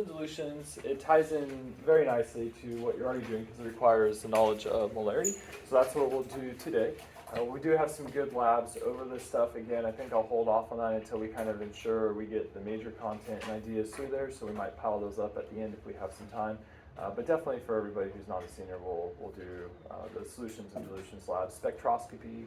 Dilutions, it ties in very nicely to what you're already doing because it requires the knowledge of molarity. So that's what we'll do today. We do have some good labs over this stuff. Again, I think I'll hold off on that until we kind of ensure we get the major content and ideas through there. So we might pile those up at the end if we have some time. But definitely for everybody who's not a senior, we'll do the solutions and dilutions lab, spectroscopy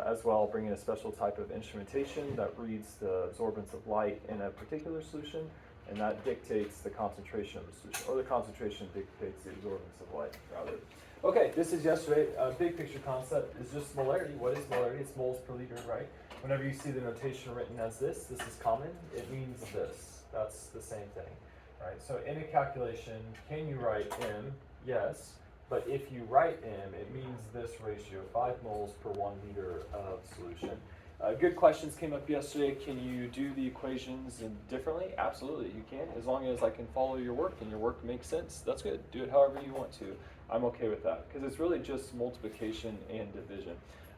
as well, bringing a special type of instrumentation that reads the absorbance of light in a particular solution. And that dictates the concentration of the solution, or the concentration dictates the absorbance of light, rather. Okay, this is yesterday. Big picture concept is just molarity. What is molarity? It's moles per liter, right? Whenever you see the notation written as this is common. It means this. That's the same thing, right? So in a calculation, can you write M? Yes. But if you write M, it means this ratio, 5 moles per 1 liter of solution. Good questions came up yesterday. Can you do the equations differently? Absolutely, you can. As long as I can follow your work and your work makes sense, that's good. Do it however you want to. I'm okay with that because it's really just multiplication and division.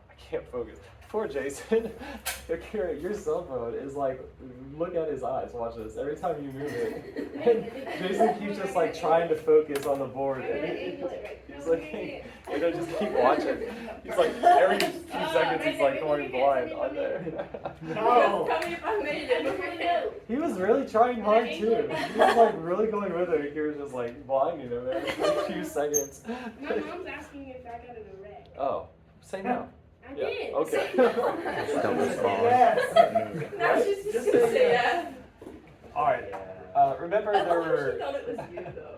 I can't focus. Poor Jason. Your cell phone is like, look at his eyes. Watch this. Every time you move it, and Jason keeps just like trying to focus on the board. And he's like, just keep watching. He's like, every few seconds he's like going blind on there. No. He was really trying hard too. He was like really going with it. He was just like blinding him every few seconds. My mom's asking if I got it a red. Oh, say no. I Yeah, did. okay. Just don't respond. Yes. No, she's just gonna say yeah. All right. Remember there were She thought it was you though.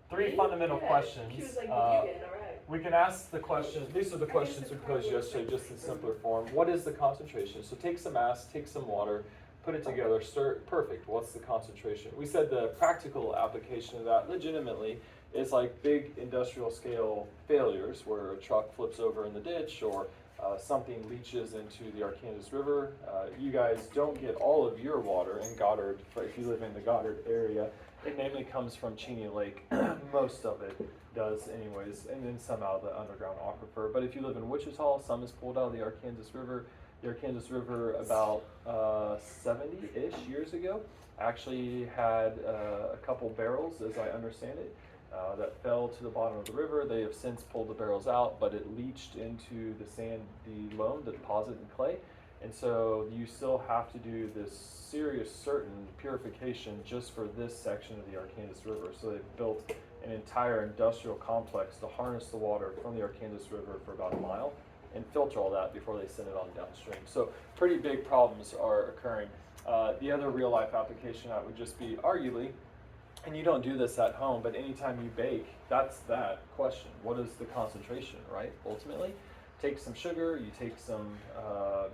3 fundamental questions. She was like, you did, all right. We can ask the questions. These are the questions we posed yesterday, just in simpler form. What is the concentration? So take some mass, take some water, put it together, stir it. Perfect. What's the concentration? We said the practical application of that legitimately is like big industrial scale failures where a truck flips over in the ditch or something leaches into the Arkansas River. You guys don't get all of your water in Goddard, if you live in the Goddard area. It mainly comes from Cheney Lake. Most of it does anyways, and then some out of the underground aquifer. But if you live in Wichita, some is pulled out of the Arkansas River. The Arkansas River about 70-ish years ago actually had a couple barrels, as I understand it, that fell to the bottom of the river. They have since pulled the barrels out, but it leached into the sandy loam, the deposit in clay. And so you still have to do this serious certain purification just for this section of the Arkansas River. So they've built an entire industrial complex to harness the water from the Arkansas River for about a mile and filter all that before they send it on downstream. So pretty big problems are occurring. The other real life application that would just be arguably, and you don't do this at home, but anytime you bake, that's that question. What is the concentration, right? Ultimately, take some sugar, you take some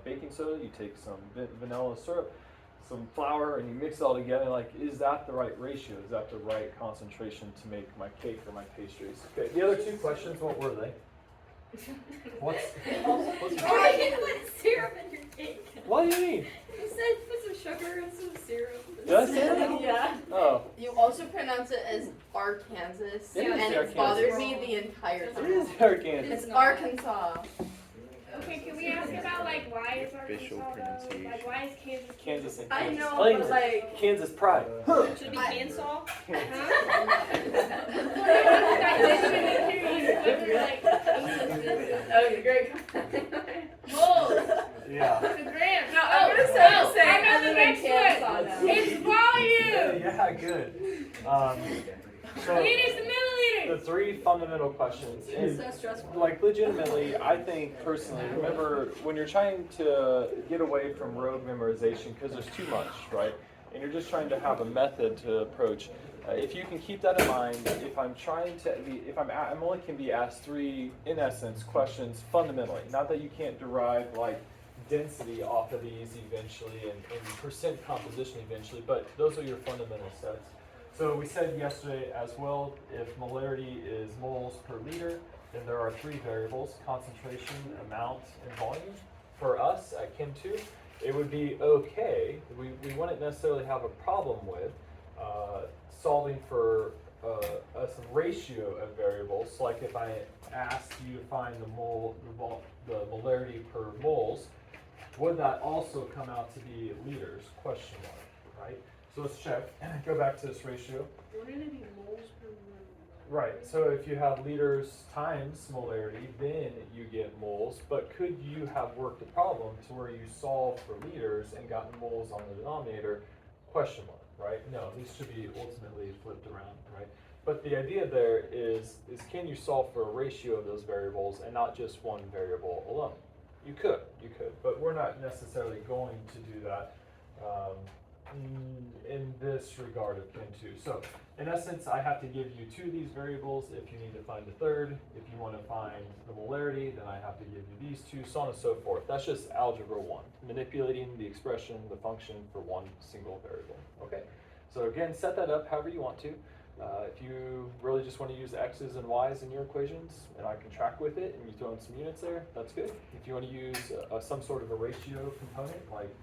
baking soda, you take some vanilla syrup, some flour, and you mix it all together. Like, is that the right ratio? Is that the right concentration to make my cake or my pastries? Okay, the other 2 questions, what were they? Why did you put syrup in your cake? What do you mean? You said put some sugar and some syrup. Did I say that? Yeah. Oh. You also pronounce it as Arkansas, It is and it Arkansas. bothered me the entire It time. is Arkansas. It's Arkansas. Okay, can we ask about like why is Official Arkansas though? pronunciation. Like why is Kansas? Kansas and I Kansas. know, Claims but it. like, Kansas pride. Should it be Kansas? okay, great. Moles. Yeah. The grams. No, I'm gonna start saying I know other the than next Kansas one. now. It's volume. Yeah, good. So Liters to milliliters. the 3 fundamental questions. It's so stressful. Like legitimately, I think personally, remember when you're trying to get away from rote memorization because there's too much, right? And you're just trying to have a method to approach. If you can keep that in mind, if I'm trying to, if I'm only can be asked 3, in essence, questions fundamentally. Not that you can't derive like density off of these eventually and percent composition eventually, but those are your fundamental sets. So we said yesterday as well, if molarity is moles per liter, then there are 3 variables: concentration, amount, and volume. For us at Chem 2, it would be okay. We wouldn't necessarily have a problem with solving for some ratio of variables. So like if I asked you to find the molarity per moles, would that also come out to be liters? Question mark, right? So let's check. Go back to this ratio. Wouldn't it be moles per milliliter? Right, so if you have liters times molarity, then you get moles, but could you have worked a problem to where you solved for liters and gotten moles on the denominator? Question mark, right? No, these should be ultimately flipped around, right? But the idea there is can you solve for a ratio of those variables and not just one variable alone? You could, but we're not necessarily going to do that in this regard of Chem 2. So in essence, I have to give you two of these variables if you need to find the third. If you want to find the molarity, then I have to give you these two, so on and so forth. That's just algebra 1, manipulating the expression, the function for one single variable. Okay, so again, set that up however you want to. If you really just want to use x's and y's in your equations, and I can track with it, and you throw in some units there, that's good. If you want to use some sort of a ratio component, like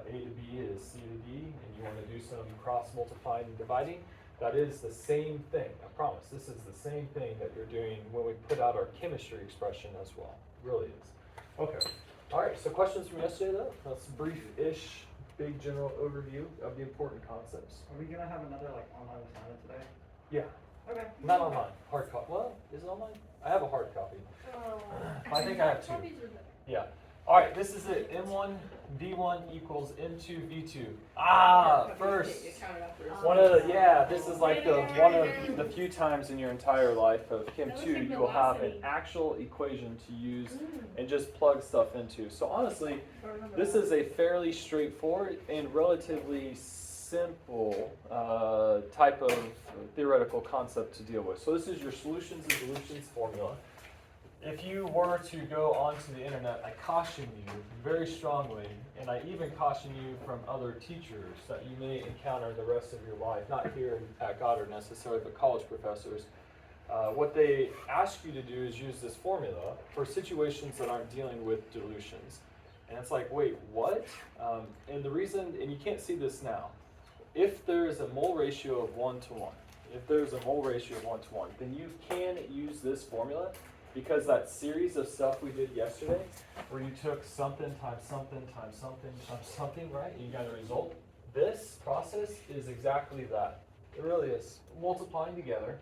a to b is c to d, and you want to do some cross multiplying and dividing, that is the same thing. I promise, this is the same thing that you're doing when we put out our chemistry expression as well. It really is. Okay. All right, so questions from yesterday though? That's a brief-ish, big general overview of the important concepts. Are we gonna have another like online assignment today? Yeah, Okay. not online, hard copy. Well, is it online? I have a hard copy. Oh. I think I have two. Copies are better. Yeah. All right, this is it. M1, V1 equals M2, V2. Ah, first. One of the, yeah, this is like the one of the few times in your entire life of Chem 2 you will have an actual equation to use and just plug stuff into. So honestly, this is a fairly straightforward and relatively simple type of theoretical concept to deal with. So this is your solutions and dilutions formula. If you were to go onto the internet, I caution you very strongly, and I even caution you from other teachers that you may encounter the rest of your life, not here at Goddard necessarily, but college professors. What they ask you to do is use this formula for situations that aren't dealing with dilutions. And it's like, wait, what? And the reason, and you can't see this now, if there is a mole ratio of 1 to 1, then you can use this formula. Because that series of stuff we did yesterday, where you took something times something times something times something, right? And you got a result. This process is exactly that. It really is. Multiplying together.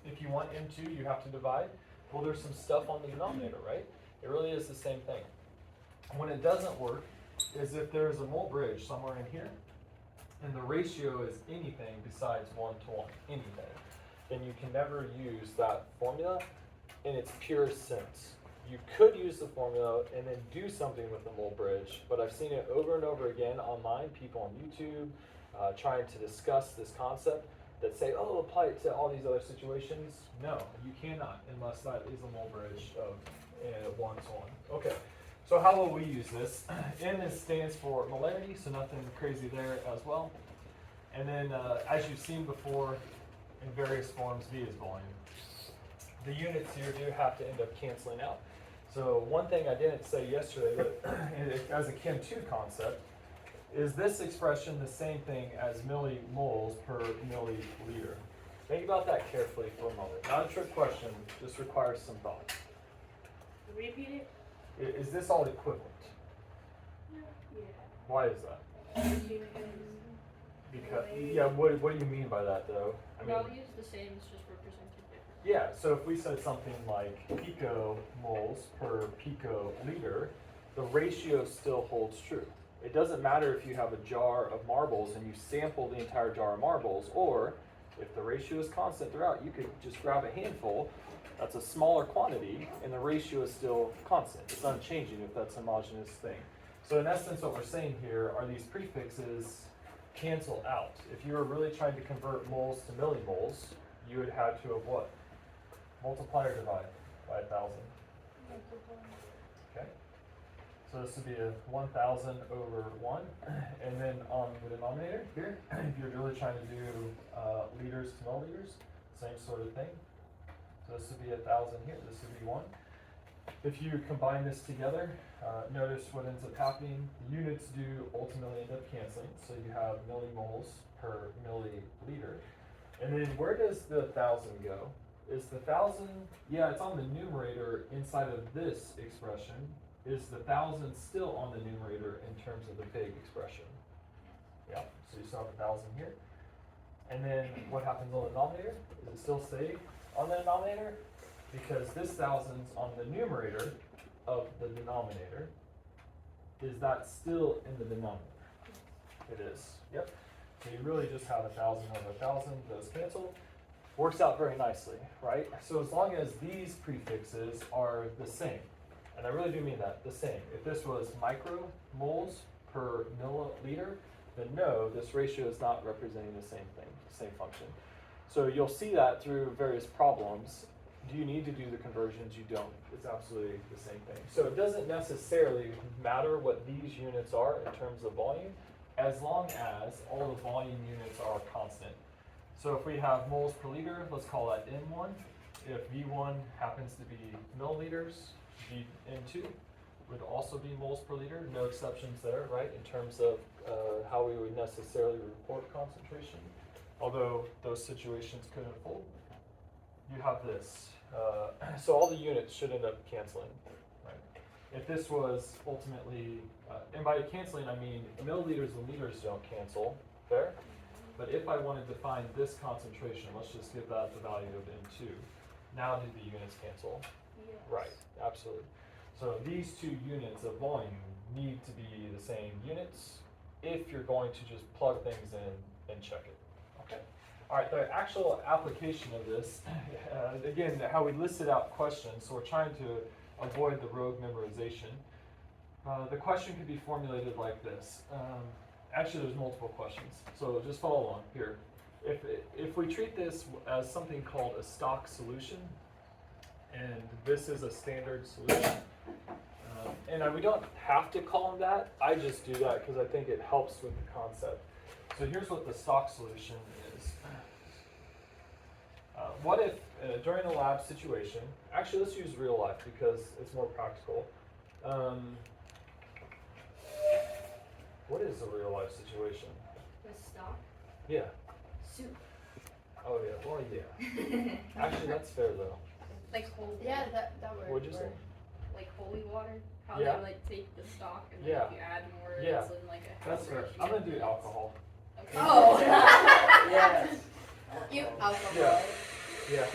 If you want M2, you have to divide. Well, there's some stuff on the denominator, right? It really is the same thing. When it doesn't work is if there's a mole bridge somewhere in here, and the ratio is anything besides 1 to 1, anything, then you can never use that formula in its purest sense. You could use the formula and then do something with the mole bridge, but I've seen it over and over again online, people on YouTube trying to discuss this concept that say, oh, apply it to all these other situations. No, you cannot unless that is a mole bridge of 1 to 1. Okay, so how will we use this? N stands for molarity, so nothing crazy there as well. And then as you've seen before in various forms, V is volume. The units here do have to end up canceling out. So one thing I didn't say yesterday, but as a Chem 2 concept, is this expression the same thing as millimoles per milliliter? Think about that carefully for a moment. Not a trick question, just requires some thought. Repeat it? Is this all equivalent? Yeah. Why is that? Because, yeah, what do you mean by that though? I mean, Values the same, it's just represented differently. yeah, so if we said something like picomoles per picoliter, the ratio still holds true. It doesn't matter if you have a jar of marbles and you sample the entire jar of marbles, or if the ratio is constant throughout, you could just grab a handful. That's a smaller quantity, and the ratio is still constant. It's unchanging if that's a homogeneous thing. So in essence, what we're saying here are these prefixes cancel out. If you were really trying to convert moles to millimoles, you would have to have what? Multiply or divide by 1,000. Okay. So this would be a 1,000 over 1. And then on the denominator here, if you're really trying to do liters to milliliters, same sort of thing. So this would be 1,000 here, this would be 1. If you combine this together, notice what ends up happening. The units do ultimately end up canceling, so you have millimoles per milliliter. And then where does the 1,000 go? Is the 1,000, yeah, it's on the numerator inside of this expression. Is the 1,000 still on the numerator in terms of the big expression? Yeah, so you still have 1,000 here. And then what happens on the denominator? Does it still stay on the denominator? Because this thousand's on the numerator of the denominator. Is that still in the denominator? It is. Yep. So you really just have 1,000 over 1,000. Those cancel. Works out very nicely, right? So as long as these prefixes are the same, and I really do mean that, the same. If this was micromoles per milliliter, then no, this ratio is not representing the same thing, the same function. So you'll see that through various problems. Do you need to do the conversions? You don't. It's absolutely the same thing. So it doesn't necessarily matter what these units are in terms of volume, as long as all the volume units are constant. So if we have moles per liter, let's call that N1. If V1 happens to be milliliters, N2 would also be moles per liter. No exceptions there, right, in terms of how we would necessarily report concentration, although those situations could unfold. You have this. So all the units should end up canceling, right? If this was ultimately, and by canceling I mean milliliters and liters don't cancel, fair? But if I wanted to find this concentration, let's just give that the value of N2. Now do the units cancel? Yes. Right, absolutely. So these two units of volume need to be the same units if you're going to just plug things in and check it. Okay. All right, the actual application of this, again, how we listed out questions, so we're trying to avoid the rogue memorization. The question could be formulated like this. Actually, there's multiple questions, so just follow along here. If we treat this as something called a stock solution, and this is a standard solution, and we don't have to call them that, I just do that because I think it helps with the concept. So here's what the stock solution is. What if during a lab situation, actually let's use real life because it's more practical. What is a real life situation? The stock Yeah. soup. Oh yeah, well yeah. Actually that's fair though. Like holy. Yeah, that works. What'd you say? Like holy water. How Yeah. they like take the stock and then Yeah. if you add more, Yeah. it's in like a. That's fair. I'm gonna do alcohol. Okay. Oh. Yes. You alcohol. Yeah. Yeah.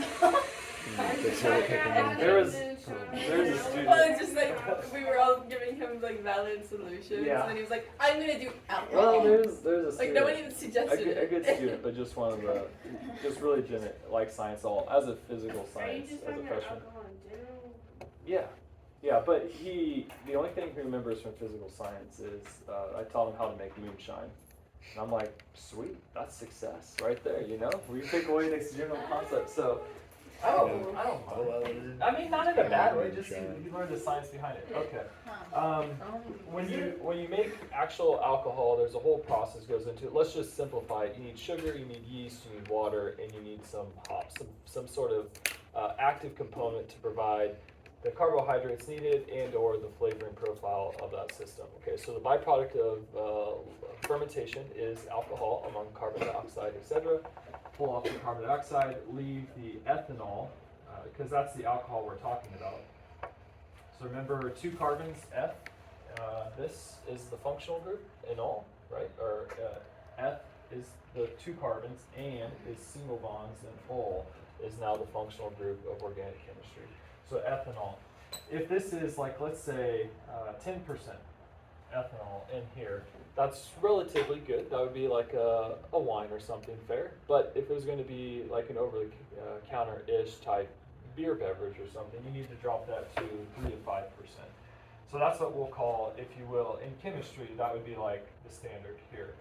There's a student. Well, it's just like we were all giving him like valid solutions, Yeah. and then he was like, "I'm gonna do alcohol." Well, there's a like student. no one even suggested a it. good student, but just one of the, just really didn't like science at all, as a physical Are you science, just as a talking about freshman. alcohol in general? Yeah, but the only thing he remembers from physical science is, I taught him how to make moonshine. And I'm like, sweet, that's success right there, you know? We take away this general concept, so, I don't mind. I mean, not in a bad way, just you learn the science behind it. Okay. When you make actual alcohol, there's a whole process goes into it. Let's just simplify it. You need sugar, you need yeast, you need water, and you need some hops, some sort of active component to provide the carbohydrates needed and or the flavoring profile of that system. Okay, so the byproduct of fermentation is alcohol among carbon dioxide, etc. Pull off the carbon dioxide, leave the ethanol, because that's the alcohol we're talking about. So remember, 2 carbons, F. This is the functional group, enol, right? Or F is the 2 carbons, and is single bonds, and ol is now the functional group of organic chemistry. So ethanol. If this is like, let's say, 10% ethanol in here, that's relatively good. That would be like a wine or something, fair. But if it was going to be like an over-the-counter-ish type beer beverage or something, you need to drop that to 3 to 5%. So that's what we'll call, if you will, in chemistry, that would be like the standard here.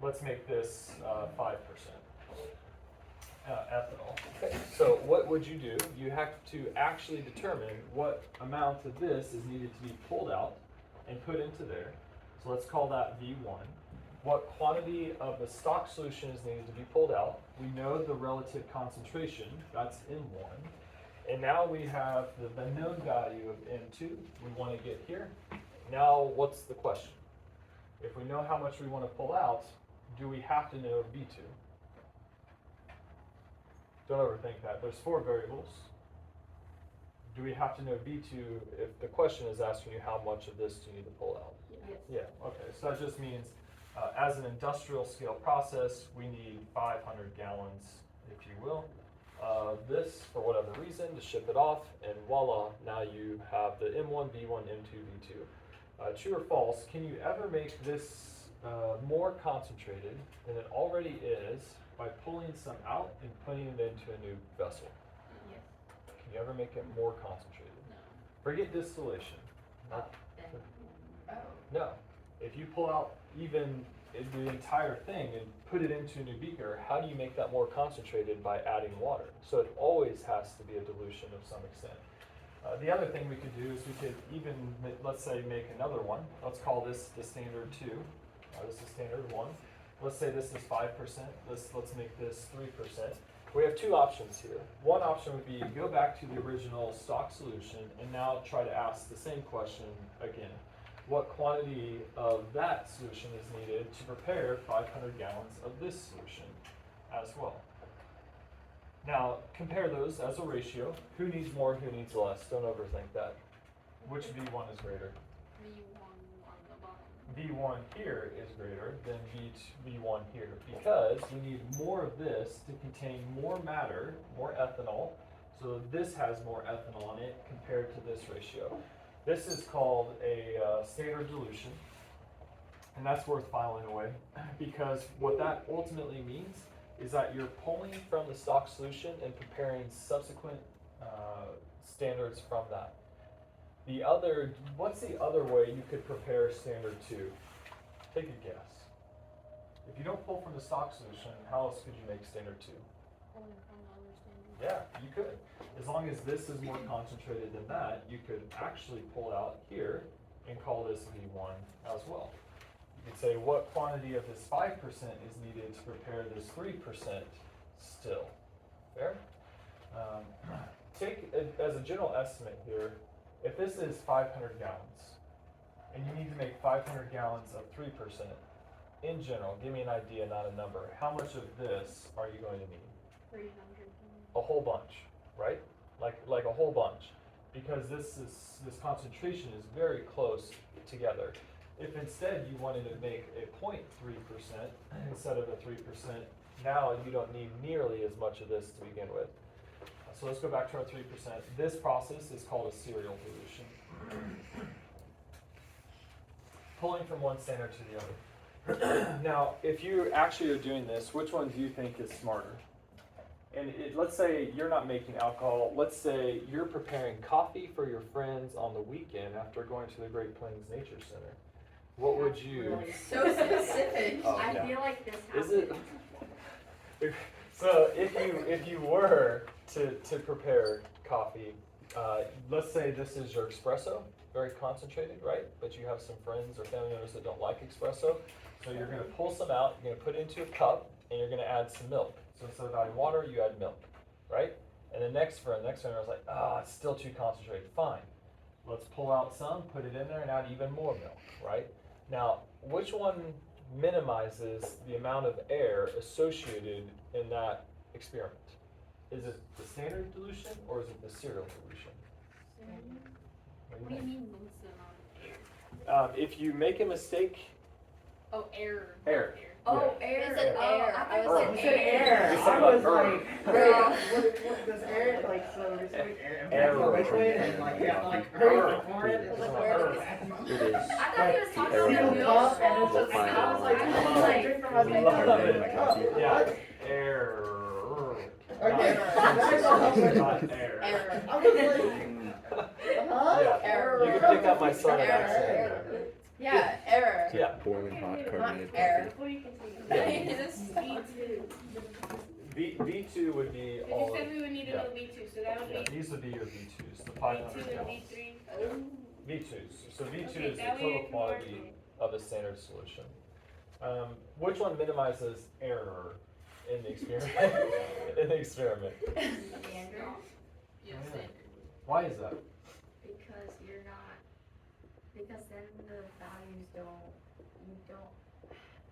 Let's make this 5%. Ethanol. Okay. So what would you do? You have to actually determine what amount of this is needed to be pulled out and put into there. So let's call that V1. What quantity of the stock solution is needed to be pulled out? We know the relative concentration, that's N1. And now we have the known value of N2 we want to get here. Now what's the question? If we know how much we want to pull out, do we have to know V2? Don't overthink that. There's 4 variables. Do we have to know V2 if the question is asking you how much of this do you need to pull out? Yes. Yeah, okay. So that just means As an industrial scale process, we need 500 gallons, if you will, of this for whatever reason to ship it off, and voila, now you have the M1, V1, M2, V2. True or false, can you ever make this more concentrated than it already is by pulling some out and putting it into a new vessel? Yes. Can you ever make it more concentrated? No. Forget distillation. Not- Oh. No. If you pull out even the entire thing and put it into a new beaker, how do you make that more concentrated? By adding water. So it always has to be a dilution of some extent. The other thing we could do is we could even, let's say, make another one. Let's call this the standard 2. This is standard 1. Let's say this is 5%. Let's make this 3%. We have two options here. One option would be go back to the original stock solution and now try to ask the same question again. What quantity of that solution is needed to prepare 500 gallons of this solution as well? Now, compare those as a ratio. Who needs more, who needs less? Don't overthink that. Which V1 is greater? V1 on the bottom. V1 here is greater than V1 here because we need more of this to contain more matter, more ethanol. So this has more ethanol in it compared to this ratio. This is called a standard dilution, and that's worth filing away because what that ultimately means is that you're pulling from the stock solution and preparing subsequent standards from that. What's the other way you could prepare standard 2? Take a guess. If you don't pull from the stock solution, how else could you make standard 2? Pulling from the other standard. Yeah, you could. As long as this is more concentrated than that, you could actually pull out here and call this V1 as well. You could say what quantity of this 5% is needed to prepare this 3% still. Fair? Take as a general estimate here, if this is 500 gallons, and you need to make 500 gallons of 3%, in general, give me an idea, not a number. How much of this are you going to need? 300. A whole bunch, right? Like a whole bunch, because this concentration is very close together. If instead you wanted to make a 0.3% instead of a 3%, now you don't need nearly as much of this to begin with. So let's go back to our 3%. This process is called a serial dilution. Pulling from one standard to the other. Now, if you actually are doing this, which one do you think is smarter? And let's say you're not making alcohol. Let's say you're preparing coffee for your friends on the weekend after going to the Great Plains Nature Center. What would you? So specific. Oh, I yeah. feel like this Is happened. it? So if you were to prepare coffee, let's say this is your espresso, very concentrated, right? But you have some friends or family members that don't like espresso, so you're going to pull some out. You're going to put it into a cup, and you're going to add some milk. So instead of adding water, you add milk, right? And the next friend was like, it's still too concentrated. Fine, let's pull out some, put it in there, and add even more milk, right? Now, which one minimizes the amount of air associated in that experiment? Is it the standard dilution or is it the serial dilution? What do you mean limits the amount of air? If you make a mistake, Oh, air. Air. Oh, Yeah. air. Is it air. air? I was Oh. like, You said air. You I said was like like, Girl. what does air, like, so it's like air. Error. And like, yeah, like, Error. for it. It's like, Error. It is. I thought he was talking Air. about Seal the cup, and milk. it's just, We'll I was like, find I out. was like, drink from my We cup. love it. Like, oh, Yeah, what? error. Okay. Not air. Error. I was like, huh? Yeah. Error. You can pick up my southern Error. accent. Yeah, error. Yeah. Boiling hot carbonated Air. coffee. Before you continue. Yeah. This is V2. V2 would be Did all you of, say we would need yeah. another V2, so that would yeah, be these would be your V2s, the V2 500 and gallons. V3. V2s. So V2 Okay, is the that way total you can quantity mark of a standard solution. Which one minimizes error in the experiment? in the experiment. Standard. Yeah. Yeah, standard. Why is that? Because you're not, because then the values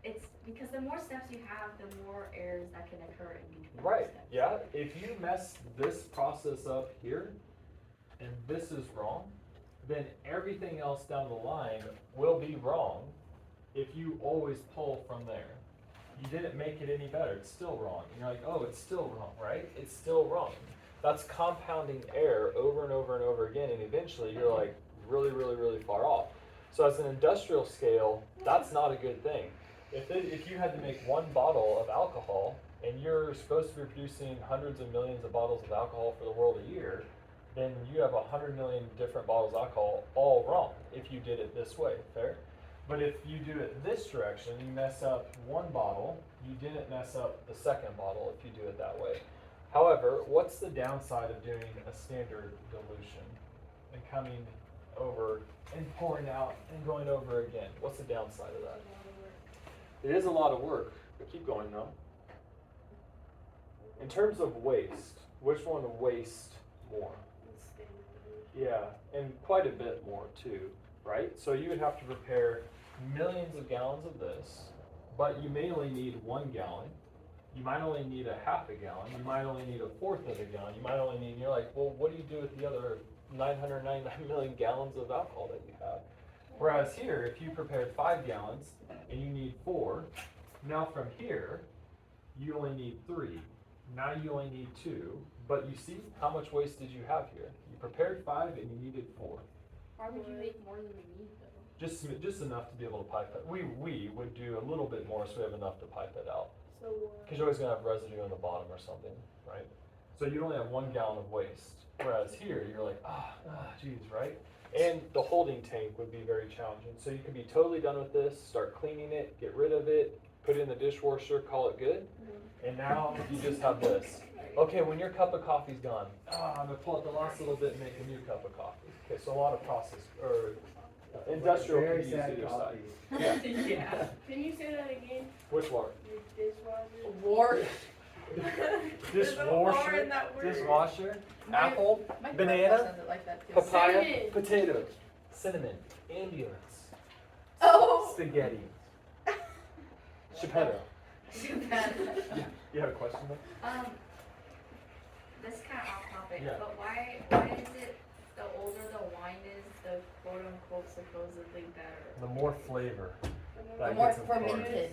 it's because the more steps you have, the more errors that can occur in between Right, steps. yeah. If you mess this process up here, and this is wrong, then everything else down the line will be wrong if you always pull from there, you didn't make it any better. It's still wrong. And you're like, oh, it's still wrong, right? It's still wrong. That's compounding error over and over and over again, and eventually you're like really, really, really far off. So as an industrial scale, that's not a good thing. If you had to make one bottle of alcohol, and you're supposed to be producing hundreds of millions of bottles of alcohol for the world a year, then you have 100 million different bottles of alcohol all wrong if you did it this way, fair? But if you do it this direction, you mess up one bottle, you didn't mess up the second bottle if you do it that way. However, what's the downside of doing a standard dilution and coming over and pouring out and going over again? What's the downside of that? It is a lot of work, but keep going though. In terms of waste, which one waste more? Yeah, and quite a bit more too, right? So you would have to prepare millions of gallons of this, but you may only need 1 gallon. You might only need a half a gallon. You might only need a fourth of a gallon. You might only need, you're like, well, what do you do with the other 999 million gallons of alcohol that you have? Whereas here, if you prepared 5 gallons and you need 4, now from here, you only need 3. Now you only need 2, but you see how much waste did you have here? You prepared 5 and you needed 4. Why would you make more than you need though? Just enough to be able to pipe it. We would do a little bit more so we have enough to pipe it out. So Because you're always gonna have residue on the bottom or something, right? So you'd only have 1 gallon of waste. Whereas here, you're like, geez, right? And the holding tank would be very challenging. So you could be totally done with this, start cleaning it, get rid of it, put it in the dishwasher, call it good. And now you just have this. Okay, when your cup of coffee's gone, I'm gonna pull out the last little bit and make a new cup of coffee. Okay, so a lot of process, or industrial Very could use sad either side. coffee. Yeah. Yeah. Can you say that again? Which one? Your dishwasher? War. There's a war Dishwasher, in that word. dishwasher, My- apple, My banana, grandpa sounded like that too. papaya, Cinnamon. potato, cinnamon, ambulance, Oh. spaghetti, Geppetto. You have a question there? This kind of off topic, Yeah. but why is it the older the wine is, the quote unquote supposedly better? The more flavor. The that more gets important. fermented.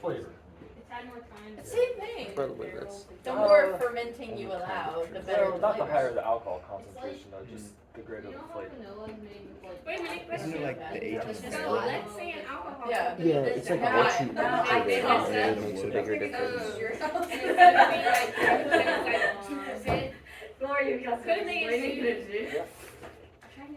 Flavor. It's had more time. to Same go thing. through Probably the barrels this. to The get- more fermenting you allow, the better the Not the flavors. higher the alcohol concentration, though, just the greater You the know how flavor. vanilla is made with like. Wait a minute, Isn't it like the age of It's just So a lot. let's say an alcohol. Yeah. company Yeah, does it's like that. what you Now, eat I it think and it's it makes a bigger difference. And it's gonna be like 2%. Gloria, you got Couldn't they assume?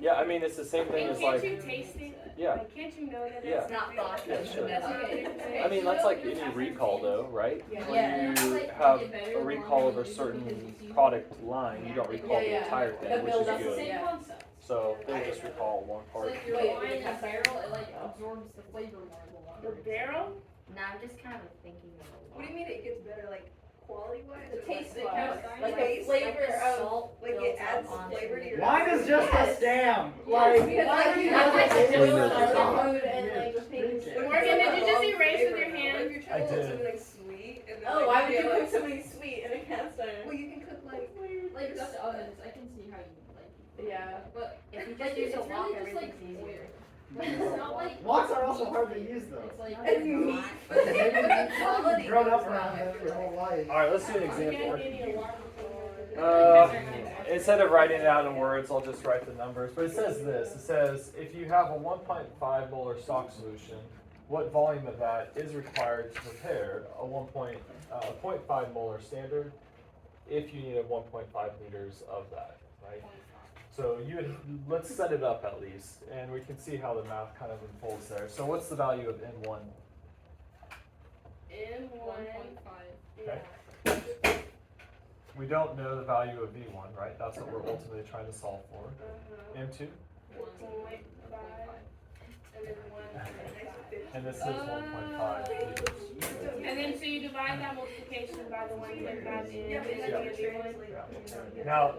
Yeah, I mean, it's the same thing And as can't you like, taste it? yeah. Like, can't you know that Yeah. it's It's not vodka. Yeah, sure. That's okay. I mean, that's like any recall though, right? Yeah. When you have a recall of a certain product line, you don't recall the Yeah. entire The thing, which build is up It's the good. same Yeah. concept. So they just recall one It's part. like your Wait, wine in a because- barrel, it like absorbs the flavor more than The water. barrel? Nah, I'm just kind of thinking of a lot. What do you mean it gets better, like quality wise? The taste Like wise, how- like like the flavor the of. salt like, it builds adds up onto flavor to it. your- Wine is just a scam. Because Like, like you have have like it? the We food know it's not. and like things. Drink it. Morgan, did you just erase with your What hand? if you're trying I to cook did. something like sweet and then Oh, like, why would get, you like, cook something sweet in a cast Well, iron? you can cook like Like Dutch ovens, I can see how you like. Yeah. But If you like, just use it's a wok, really just like everything's easier. oil. But it's not like. Woks are also hard to use, though. It's like. it's meat, but the quality Grown up goes around up. that your whole life. Alright, let's do an You can't example. get any water. Instead of writing it out in words, I'll just write the numbers. But it says this, it says, if you have a 1.5 molar stock solution, what volume of that is required to prepare a 0.5 molar standard if you need a 1.5 liters of that, right? So let's set it up at least, and we can see how the math kind of unfolds there. So what's the value of N1? In 1.5. Okay. We don't know the value of V1, right? That's what we're ultimately trying to solve for. M2? 1.5. And then one for the next 50. And this is 1.5 liters. And then so you divide that multiplication by the 1.5 in. Yeah, but it's and like then a you do one. translate. Now,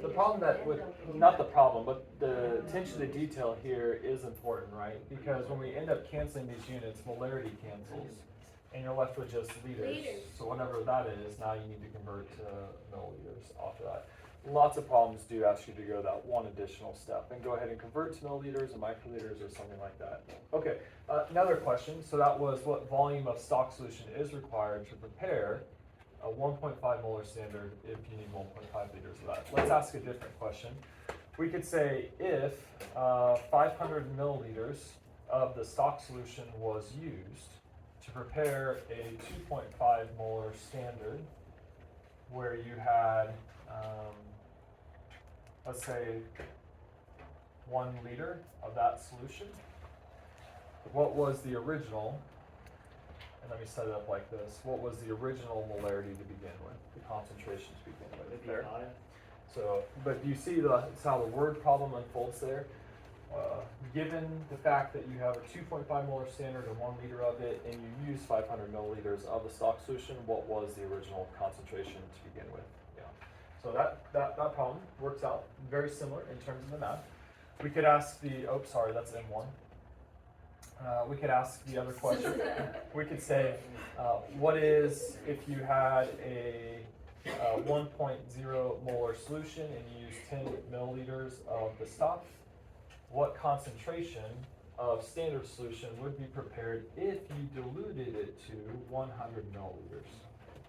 the problem that would, not the problem, but the attention to detail here is important, right? Because when we end up canceling these units, molarity cancels, and you're left with just liters. Liters. So whatever that is, now you need to convert to milliliters off of that. lots of problems do ask you to go that one additional step and go ahead and convert to milliliters or microliters or something like that. Okay, another question. So that was what volume of stock solution is required to prepare a 1.5 molar standard if you need 1.5 liters of that. Let's ask a different question. We could say if 500 milliliters of the stock solution was used to prepare a 2.5 molar standard where you had, let's say, 1 liter of that solution, what was the original, and let me set it up like this, what was the original molarity to begin with, the concentration to begin with? It'd be There. high. So, but you see it's how the word problem unfolds there. Given the fact that you have a 2.5 molar standard and 1 liter of it, and you use 500 milliliters of the stock solution, what was the original concentration to begin with? Yeah. So that problem works out very similar in terms of the math. We could ask that's M1. We could ask the other question. We could say, what is if you had a 1.0 molar solution and you use 10 milliliters of the stock? What concentration of standard solution would be prepared if you diluted it to 100 milliliters?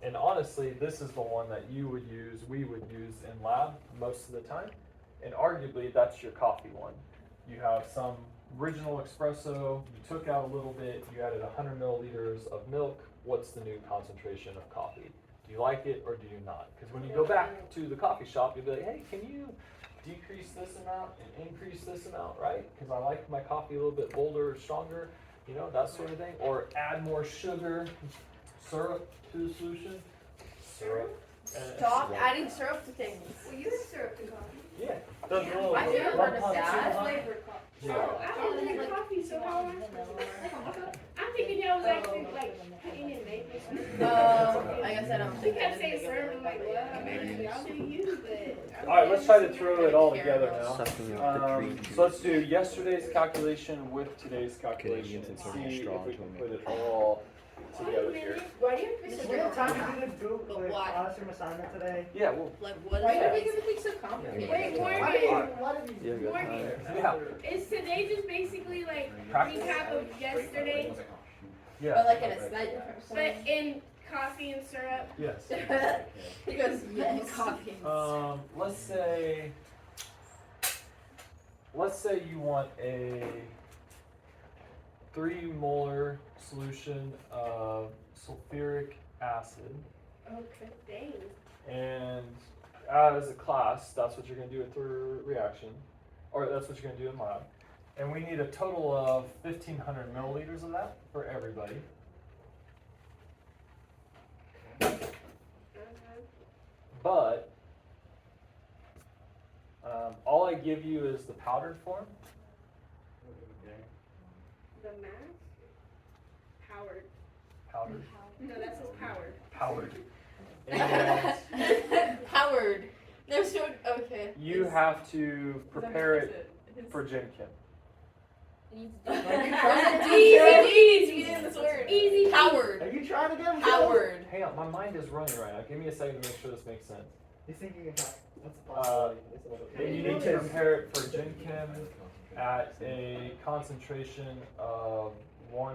And honestly, this is the one that we would use in lab most of the time. And arguably, that's your coffee one. You have some original espresso, you took out a little bit, you added 100 milliliters of milk. What's the new concentration of coffee? Do you like it or do you not? Because when you go back to the coffee shop, you'll be like, hey, can you decrease this amount and increase this amount, right? Because I like my coffee a little bit bolder or stronger, that sort of thing. Or add more sugar, syrup to the solution. Syrup. Stop adding syrup to things. Well, you have syrup to coffee. Yeah. Those little I've never heard of 1.2 that. Flavored coffee. Yeah. Oh, I don't drink coffee, so how am I'm thinking y'all was actually like putting in maple syrup. Like I said, I'm She kept saying syrup, I'm like, well, y'all do you, but. All right, let's try to throw it all together now. Sucking up the tree So let's do yesterday's calculation with today's calculation Okay, and it's see straw if we to can me. put it all together here. Why do you have to Do we have time be to do the But why? classroom assignment today? Yeah, well, Like, what Why is do it? we make everything so complicated? Wait, Why Morgan, did you? Yeah, good time. yeah, is today just basically like Practice. recap of yesterday, But yeah, like in a slightly different but way. in coffee and syrup? yes. He goes, yes. Coffee. Let's say you want a 3 molar solution of sulfuric acid, Okay, dang. and as a class, that's what you're going to do at third reaction, or that's what you're going to do in lab. And we need a total of 1,500 milliliters of that for everybody. But all I give you is the powdered form. The mass? Powered. Powdered. No, that says powered. Powdered. And Howard. There's no. Okay. you have to prepare it for Gen Chem. Easy. Howard. Are you trying to get him? Howard. Hang on, my mind is running right now. Give me a second to make sure this makes sense. He's thinking about what's the possibility? And you need to prepare it for Gen Chem at a concentration of 1.25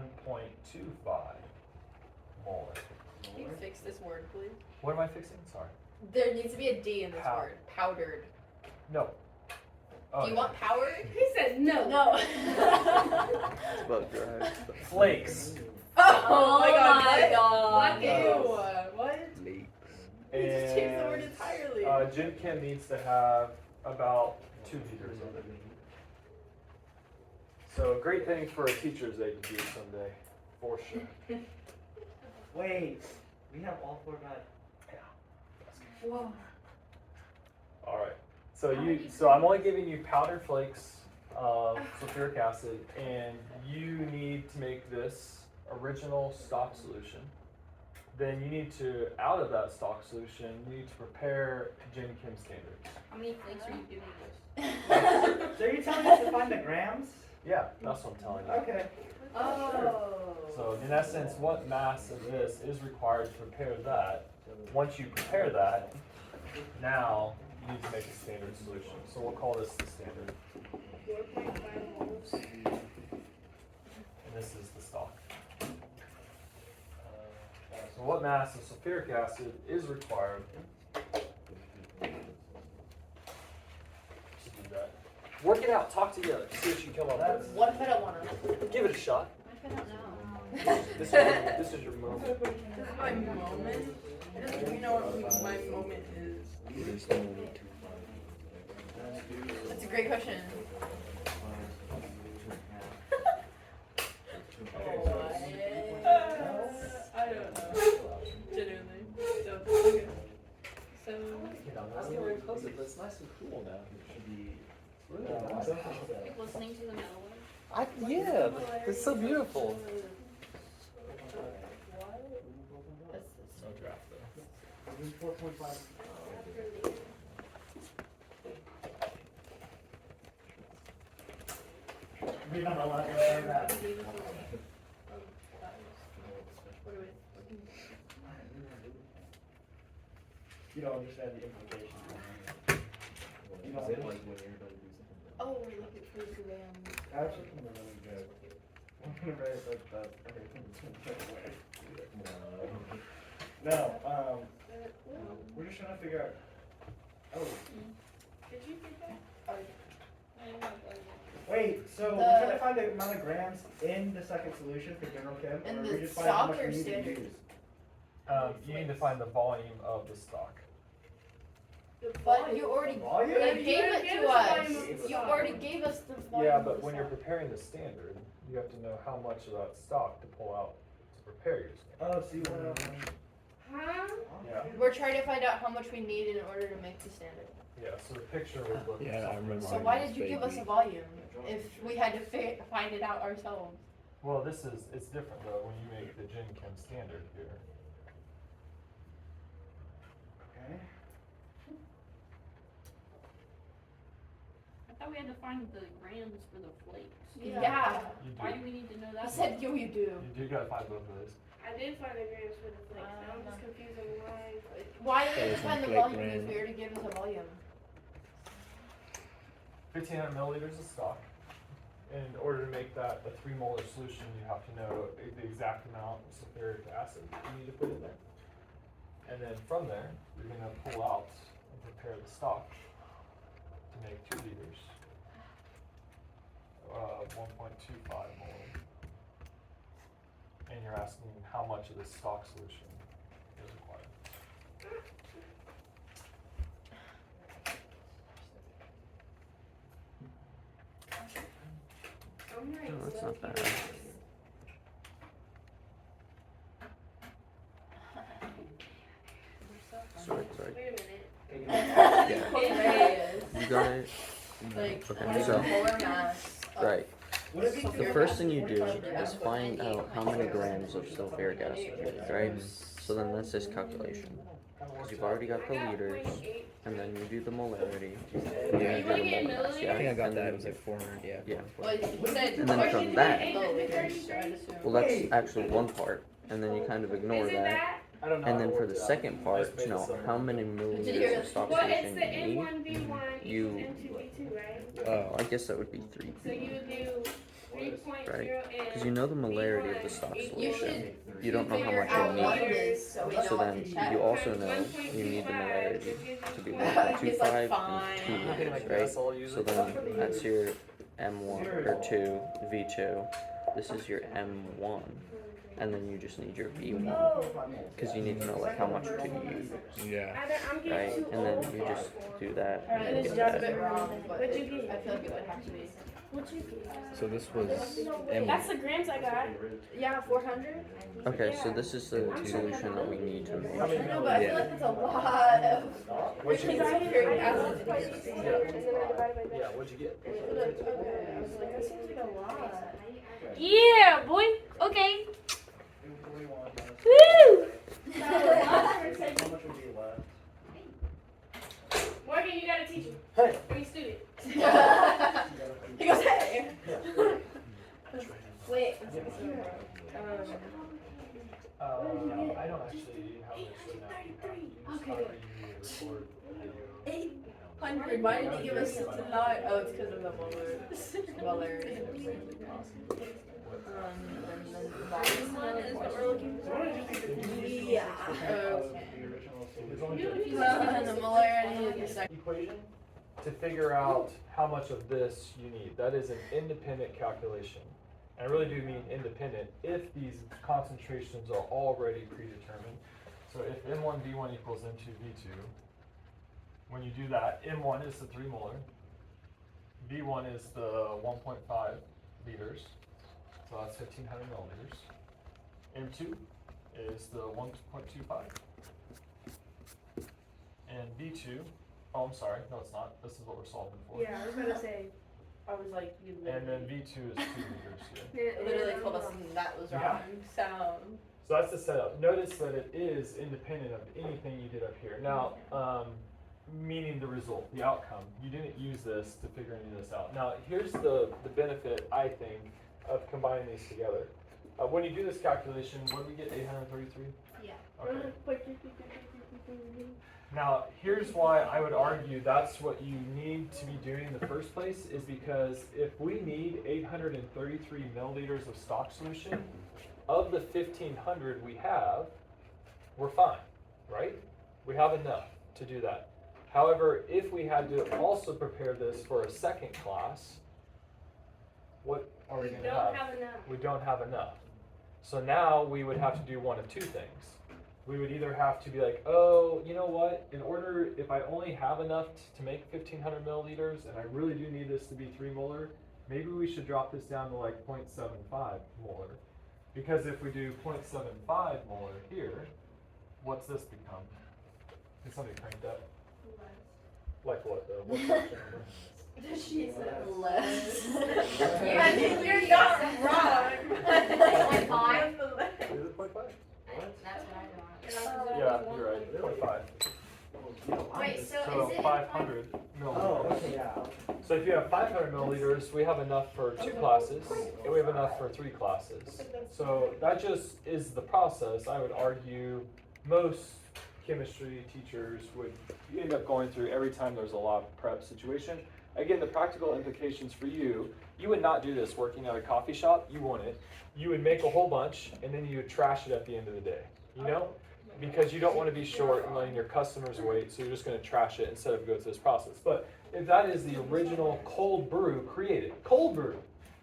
molar. Can you fix this word, please? What am I fixing? Sorry. There needs to be a D in this Pow- word. Powdered. No. Oh, Do you yeah. want powered? He said no. No. It's about dry. Flakes. Oh my god. God. Ew. What? Late. You just changed the word And entirely. Gen Chem needs to have about 2 liters of it. So a great thing for a teacher's aide to do someday, for sure. Wait, we have all format. Whoa. All right. So I'm only giving you powdered flakes of sulfuric acid, and you need to make this original stock solution. Then you need to, out of that stock solution, you need to prepare Gen Chem standards. How many flakes are you giving us? So you're telling us to find the grams? Yeah, that's what I'm telling you. Okay. Oh. So in essence, what mass of this is required to prepare that? Once you prepare that, now need to make a standard solution. So we'll call this the standard. 4.5 moles. And this is the stock. So what mass of sulfuric acid is required to do that? Work it out, talk together, see what you come up with. What if I don't want to? Give it a shot. I don't know. This is your moment. This is my moment. Do you know what my moment is? That's a great question. I don't know. Genuinely. So, okay. So, Let's get very close to it, but it's nice and cool now. Like listening to the melody. Yeah, it's so beautiful. No draft though. 4.5. You're not allowed to say that. You don't understand the implications. You don't Oh, we're looking for the grams. actually kind of really good. I'm gonna write it like that. Okay, no, we're just trying to figure out. Oh, Did you get that? wait. So we're trying to find the amount of grams in the second solution for general chem, In or the we just find how much stock or we need to standard? use. You need to find the volume of the stock. But you already Volume? you gave it gave to us the us. volume of the You stock. already gave us the volume. Yeah, of but the when you're stock. preparing the standard, you have to know how much of that stock to pull out to prepare your standard. Oh, so you want to. Huh? Yeah. We're trying to find out how much we need in order to make the standard. Yeah, so the picture would look Yeah, I remember. So why did you give us a volume if we had to find it out ourselves? Well, it's different though when you make the Gen Chem standard here. Okay. I thought we had to find the grams for the flakes. Yeah. You Why do. do we need to know I that? said you do. You do gotta find both of those. I did find the grams for the flakes. Now I'm just confused on why. Why do we have to Those find the flake volume if grams. we already gave us a volume? 1,500 milliliters of stock. In order to make that a 3 molar solution, you have to know the exact amount of sulfuric acid you need to put in there. And then from there, you're gonna pull out and prepare the stock to make 2 liters. 1.25 molar. And you're asking how much of this stock solution is required. No, that's not bad. Sorry. Wait a minute. Yeah. You got it? Like, Okay, what is so- the molar mass of Right. Would it be The fair- first thing you do is find out how many grams of sulfuric acid you need, right? So then that's this calculation. Because you've already got the liters, and then you do the molarity, and then you do the mole mass, yeah? I think I got And that. then- It was like 400, yeah. Yeah. Well, you said And then from that- milliliters, so I'd assume. Well, that's actually one part, and then you kind of ignore Is it that. that? I don't know. And how then it for worked the out. second I part, just made to know this up. how many milliliters of stock Well, it's solution the you need, N1V1 you- equals N2V2, right? oh, I guess that would be 3. So you would do 3.0 Because you know the molarity of the stock You solution. should You don't know how figure much out you what need. it is, so we know So what then to check. you also know you need the molarity to be 1.25 and 2 liters, right? So then that's your M1 or 2, V2. This is your M1. And then you just need your V1. Because you need to know like how much to use, Yeah. I'm getting right? too And then old. you just do that. Alright, and it's get just a that. bit wrong, but What'd you I get? feel like it would have to be. What'd you get? So this was That's the grams I got. Yeah, 400? Okay, so this is the solution that we need to make. I know, but I feel like that's a lot of. What'd you Because I get? had sulfuric acid and then I divided by that. Yeah, what'd you get? Okay, I was like, that seems like a lot. Yeah, boy. Okay. Woo! How much would be left? Morgan, you gotta teach him. Hey. I mean, student. He goes, hey. Wait. I don't actually have this written out. Okay, However you record the video. 100. Why did they give us such a lot? Oh, it's because of the Muller. And then the volume one is what we're looking So for. why don't you take the Yeah. because Okay. the original There's only And the molarity is the second. equation to figure out how much of this you need. That is an independent calculation. And I really do mean independent if these concentrations are already predetermined. So if M1 V1 equals M2 V2, when you do that, M1 is the 3 molar, V1 is the 1.5 liters, so that's 1500 milliliters. M2 is the 1.25. And V2, oh, I'm sorry, no, it's not. This is what we're solving for. Yeah, I was gonna say. I was like, you And then V2 is 2 liters here. literally told us that was Yeah. wrong. So. So that's the setup. Notice that it is independent of anything you did up here. Now, meaning the result, the outcome. You didn't use this to figure any of this out. Now, here's the benefit, I think, of combining these together. When you do this calculation, what do we get, 833? Yeah. Okay. Now, here's why I would argue that's what you need to be doing in the first place, is because if we need 833 milliliters of stock solution, of the 1500 we have, we're fine, right? We have enough to do that. However, if we had to also prepare this for a second class, what are we going to have? We don't have enough. So now we would have to do one of two things. We would either have to be like, oh, you know what, in order, if I only have enough to make 1500 milliliters and I really do need this to be 3 molar, maybe we should drop this down to like 0.75 molar. Because if we do 0.75 molar here, what's this become? Can somebody crank that? Like what though? What fraction number? She said less. I think you're not wrong. 0.5? Is it 0.5? That's what I want. Yeah, you're right, 0.5. Wait, so So is it 500 Oh, milliliters. okay, yeah. So if you have 500 milliliters, we have enough for 2 classes, and we have enough for 3 classes. So that just is the process. I would argue most chemistry teachers would end up going through every time there's a lab prep situation. Again, the practical implications for you, you would not do this working at a coffee shop, you wouldn't. You would make a whole bunch, and then you would trash it at the end of the day, you know? Because you don't want to be short and letting your customers wait, so you're just going to trash it instead of go through this process. But if that is the original cold brew created, cold brew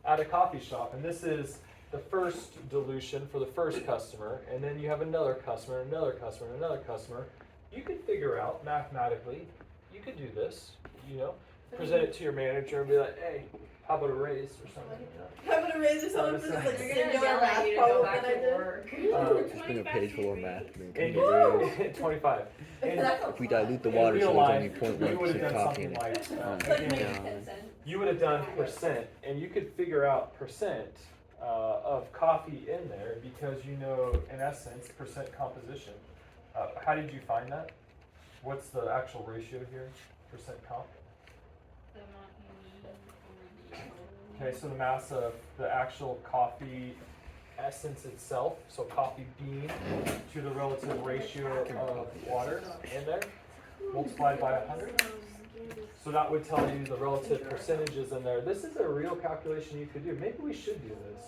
at a coffee shop, and this is the first dilution for the first customer, and then you have another customer, another customer, and another customer, you could figure out mathematically, you could do this, you know, present it to your manager and be like, hey, how about a raise or something? I'm gonna raise or something for this like singular math problem that I did. Just bring a page full of math. And And you, 25. And if we dilute the in water, real so there's life, only you would have 0.1% done coffee something in it. like, Like again, maybe Yeah. 10 cents. you would have done percent, and you could figure out percent of coffee in there because you know, in essence, percent composition. How did you find that? What's the actual ratio here? Percent comp? The amount you need for the Okay, so the mass of the actual coffee essence itself, so coffee bean to the relative ratio of water in there, multiplied by 100. So that would tell you the relative percentages in there. This is a real calculation you could do. Maybe we should do this.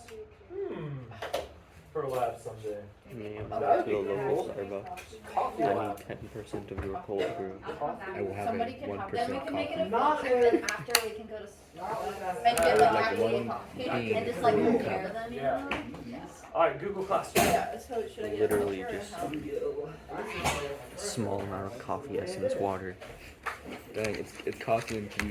For a lab someday. Ma'am, That'd to be the local cool. Starbucks, Coffee I lab. need 10% of your cold brew. I will have Somebody a can have, 1% then we can make it a Not filter, then after we can go to and get Like like actual one coffee bean and just like per compare cup. them, you Yeah. know? Yes. All right, Google Classroom. Yeah, so should I get Literally a picture or just how? small amount of coffee essence water. Dang, it's coffee infused.